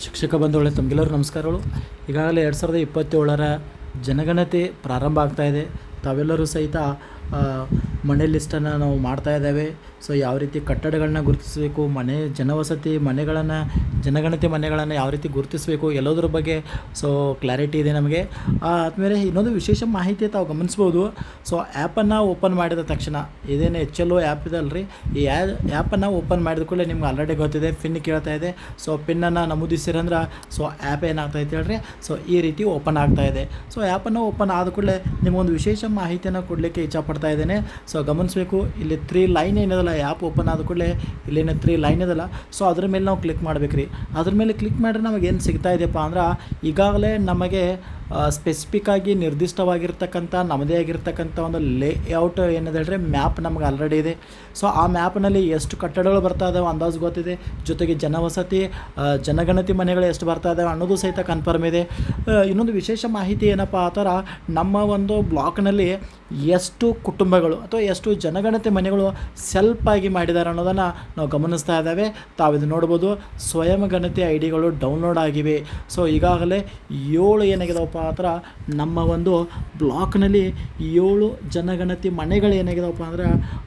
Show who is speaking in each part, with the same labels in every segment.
Speaker 1: ಶಿಕ್ಷಕ ಬಂಧುಗಳೇ ತಮಗೆಲ್ಲರೂ ನಮಸ್ಕಾರಗಳು. ಈಗಾಗಲೇ 2027ರ ಜನಗಣತಿ ಪ್ರಾರಂಭ ಆಗ್ತಾಯಿದೆ. ತಾವೆಲ್ಲರೂ ಸಹಿತ ಮನೆ ಲಿಸ್ಟನ್ನು ನಾವು ಮಾಡ್ತಾ ಇದ್ದೇವೆ. ಸೊ ಯಾವ ರೀತಿ ಕಟ್ಟಡಗಳನ್ನ ಗುರುತಿಸಬೇಕು, ಜನವಸತಿ ಮನೆಗಳನ್ನು, ಜನಗಣತಿ ಮನೆಗಳನ್ನು ಯಾವ ರೀತಿ ಗುರುತಿಸಬೇಕು ಎಲ್ಲೋದ್ರ ಬಗ್ಗೆ ಸೊ ಕ್ಲಾರಿಟಿ ಇದೆ ನಮಗೆ. ಆದಮೇಲೆ ಇನ್ನೊಂದು ವಿಶೇಷ ಮಾಹಿತಿ ತಾವು ಗಮನಿಸ್ಬೋದು. ಸೊ ಆ್ಯಪನ್ನು ಓಪನ್ ಮಾಡಿದ ತಕ್ಷಣ ಇದೇನು HLO ಆ್ಯಪ್ ಇದೆ ಅಲ್ರಿ, ಈ ಆ್ಯಪನ್ನು ಓಪನ್ ಮಾಡಿದ ಕೂಡಲೇ ನಿಮ್ಗೆ ಆಲ್ರೆಡಿ ಗೊತ್ತಿದೆ, ಪಿನ್ ಕೇಳ್ತಾ ಇದೆ. ಸೊ ಪಿನ್ನನ್ನು ನಮೂದಿಸಿರಂದ್ರೆ ಸೊ ಆ್ಯಪ್ ಏನಾಗ್ತಾಯಿತ್ತು ಹೇಳ್ರಿ, ಸೊ ಈ ರೀತಿ ಓಪನ್ ಆಗ್ತಾಯಿದೆ. ಸೊ ಆ್ಯಪನ್ನು ಓಪನ್ ಆದ ಕೂಡಲೇ ನಿಮಗೊಂದು ವಿಶೇಷ ಮಾಹಿತಿಯನ್ನು ಕೊಡಲಿಕ್ಕೆ ಇಚ್ಛಪಡ್ತಾ ಇದ್ದೇನೆ. ಸೊ ಗಮನಿಸಬೇಕು, ಇಲ್ಲಿ 3 ಲೈನ್ ಏನದಲ್ಲ, ಆ್ಯಪ್ ಓಪನ್ ಆದ ಕೂಡಲೇ ಇಲ್ಲೇನು 3 ಲೈನ್ ಇದಲ್ಲ, ಸೊ ಅದ್ರ ಮೇಲೆ ನಾವು ಕ್ಲಿಕ್ ಮಾಡ್ಬೇಕು ರೀ. ಅದ್ರ ಮೇಲೆ ಕ್ಲಿಕ್ ಮಾಡಿದ್ರೆ ನಮಗೆ ಏನು ಸಿಗ್ತಾ ಇದೆಯಪ್ಪ ಅಂದ್ರೆ, ಈಗಾಗಲೇ ನಮಗೆ ಸ್ಪೆಸಿಫಿಕ್ಕಾಗಿ ನಿರ್ದಿಷ್ಟವಾಗಿರ್ತಕ್ಕಂಥ ನಮ್ಮದೇ ಆಗಿರ್ತಕ್ಕಂಥ ಒಂದು ಲೇಔಟ್ ಏನಿದೆ ಹೇಳ್ರಿ, ಮ್ಯಾಪ್ ನಮ್ಗೆ ಆಲ್ರೆಡಿ ಇದೆ. ಸೊ ಆ ಮ್ಯಾಪ್ನಲ್ಲಿ ಎಷ್ಟು ಕಟ್ಟಡಗಳು ಬರ್ತಾ ಇದ್ದಾವೆ ಅಂದಾಜು ಗೊತ್ತಿದೆ, ಜೊತೆಗೆ ಜನವಸತಿ ಜನಗಣತಿ ಮನೆಗಳು ಎಷ್ಟು ಬರ್ತಾ ಇದ್ದಾವೆ ಅನ್ನೋದು ಸಹಿತ ಕನ್ಫರ್ಮ್ ಇದೆ. ಇನ್ನೊಂದು ವಿಶೇಷ ಮಾಹಿತಿ ಏನಪ್ಪ ಆ ಥರ, ನಮ್ಮ ಒಂದು ಬ್ಲಾಕ್ನಲ್ಲಿ ಎಷ್ಟು ಕುಟುಂಬಗಳು ಅಥವಾ ಎಷ್ಟು ಜನಗಣತಿ ಮನೆಗಳು ಸೆಲ್ಫಾಗಿ ಮಾಡಿದ್ದಾರೆ ಅನ್ನೋದನ್ನು ನಾವು ಗಮನಿಸ್ತಾ ಇದ್ದಾವೆ. ತಾವಿದು ನೋಡ್ಬೋದು, ಸ್ವಯಂ ಗಣತಿ ಐಡಿಗಳು ಡೌನ್ಲೋಡ್ ಆಗಿವೆ. ಸೊ ಈಗಾಗಲೇ 7 ಏನಾಗಿದಾವಪ್ಪ ಆ ಥರ ನಮ್ಮ ಒಂದು ಬ್ಲಾಕ್ನಲ್ಲಿ 7 ಜನಗಣತಿ ಮನೆಗಳು ಏನಾಗಿದಾವಪ್ಪ ಅಂದ್ರೆ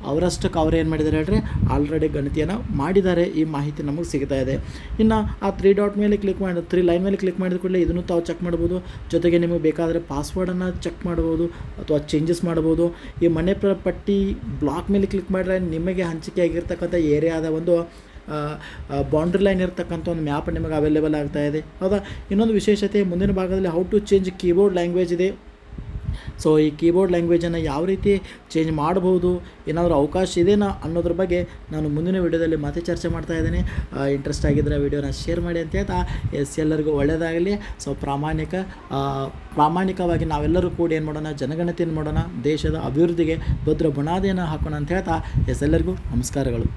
Speaker 1: ಅವರಷ್ಟಕ್ಕೆ ಅವ್ರು ಏನು ಮಾಡಿದ್ದಾರೆ ಹೇಳ್ರಿ, ಆಲ್ರೆಡಿ ಗಣತಿಯನ್ನು ಮಾಡಿದ್ದಾರೆ. ಈ ಮಾಹಿತಿ ನಮಗೆ ಸಿಗ್ತಾ ಇದೆ. ಇನ್ನು ಆ 3 ಡಾಟ್ ಮೇಲೆ ಕ್ಲಿಕ್ ಮಾಡಿ 3 ಲೈನ್ ಮೇಲೆ ಕ್ಲಿಕ್ ಮಾಡಿದ ಕೂಡಲೇ ಇದನ್ನು ತಾವು ಚೆಕ್ ಮಾಡ್ಬೋದು. ಜೊತೆಗೆ ನಿಮಗೆ ಬೇಕಾದರೆ ಪಾಸ್ವರ್ಡನ್ನು ಚೆಕ್ ಮಾಡ್ಬೋದು ಅಥವಾ ಚೇಂಜಸ್ ಮಾಡ್ಬೋದು. ಈ ಮನೆ ಪಟ್ಟಿ ಬ್ಲಾಕ್ ಮೇಲೆ ಕ್ಲಿಕ್ ಮಾಡಿದ್ರೆ ನಿಮಗೆ ಹಂಚಿಕೆ ಆಗಿರ್ತಕ್ಕಂಥ ಏರಿಯಾದ ಒಂದು ಬೌಂಡ್ರಿ ಲೈನ್ ಇರ್ತಕ್ಕಂಥ ಒಂದು ಮ್ಯಾಪ್ ನಿಮಗೆ ಅವೈಲೇಬಲ್ ಆಗ್ತಾ ಇದೆ. ಹೌದಾ. ಇನ್ನೊಂದು ವಿಶೇಷತೆ, ಮುಂದಿನ ಭಾಗದಲ್ಲಿ how to change keyboard language ಇದೆ. ಸೊ ಈ ಕೀಬೋರ್ಡ್ ಲ್ಯಾಂಗ್ವೇಜನ್ನು ಯಾವ ರೀತಿ ಚೇಂಜ್ ಮಾಡ್ಬೋದು, ಏನಾದರೂ ಅವಕಾಶ ಇದೆನಾ ಅನ್ನೋದ್ರ ಬಗ್ಗೆ ನಾನು ಮುಂದಿನ ವಿಡಿಯೋದಲ್ಲಿ ಮತ್ತೆ ಚರ್ಚೆ ಮಾಡ್ತಾ ಇದ್ದೇನೆ. ಇಂಟ್ರೆಸ್ಟ್ ಆಗಿದ್ದರೆ ವಿಡಿಯೋನ ಶೇರ್ ಮಾಡಿ ಅಂತ ಹೇಳ್ತಾ, ಎಲ್ಲರಿಗೂ ಒಳ್ಳೆಯದಾಗಲಿ. ಸೊ ಪ್ರಾಮಾಣಿಕವಾಗಿ ನಾವೆಲ್ಲರೂ ಕೂಡ ಏನು ಮಾಡೋಣ, ಜನಗಣತಿಯನ್ನು ಮಾಡೋಣ, ದೇಶದ ಅಭಿವೃದ್ಧಿಗೆ ಭದ್ರ ಬುನಾದಿಯನ್ನು ಹಾಕೋಣ ಅಂತ ಹೇಳ್ತಾ ಎಲ್ಲರಿಗೂ ನಮಸ್ಕಾರಗಳು.